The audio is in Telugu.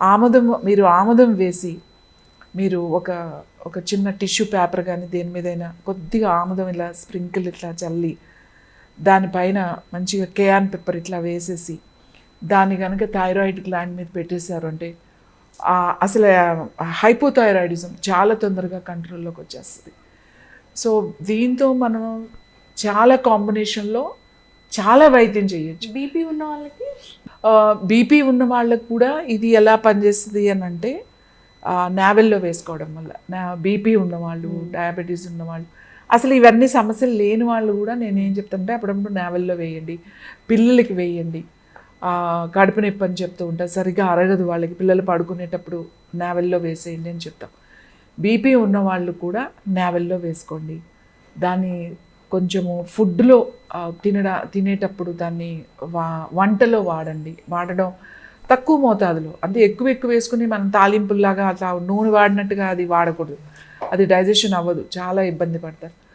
మీరు ఆముదం వేసి మీరు ఒక ఒక చిన్న టిష్యూ పేపర్ కానీ దేని మీదైనా కొద్దిగా ఆముదం ఇలా స్ప్రింకిల్ ఇట్లా చల్లి దానిపైన మంచిగా కేయాన్ పెప్పర్ ఇట్లా వేసేసి దాన్ని కనుక థైరాయిడ్ గ్లాండ్ మీద పెట్టేశారు అంటే అసలు హైపోథైరాయిడిజం చాలా తొందరగా కంట్రోల్లోకి వచ్చేస్తుంది. సో దీంతో మనం చాలా కాంబినేషన్లో చాలా వైద్యం చేయొచ్చు. బీపీ ఉన్న వాళ్ళకి బీపీ ఉన్న వాళ్ళకు కూడా ఇది ఎలా పనిచేస్తుంది అని అంటే నావెల్లో వేసుకోవడం వల్ల బీపీ ఉన్నవాళ్ళు, డయాబెటీస్ ఉన్నవాళ్ళు, అసలు ఇవన్నీ సమస్యలు లేని వాళ్ళు కూడా నేనేం చెప్తానంటే అప్పుడప్పుడు నావెల్లో వేయండి, పిల్లలకి వేయండి. కడుపు నొప్పి అని చెప్తూ ఉంటారు, సరిగ్గా అరగదు వాళ్ళకి, పిల్లలు పడుకునేటప్పుడు నావెల్లో వేసేయండి అని చెప్తాం. బీపీ ఉన్న వాళ్ళు కూడా నావెల్లో వేసుకోండి. దాన్ని కొంచెము ఫుడ్లో తినేటప్పుడు దాన్ని వంటలో వాడడం తక్కువ మోతాదులో, అంటే ఎక్కువ వేసుకుని మనం తాలింపుల్లాగా అట్లా నూనె వాడినట్టుగా అది వాడకూడదు. అది డైజెషన్ అవ్వదు, చాలా ఇబ్బంది పడతారు.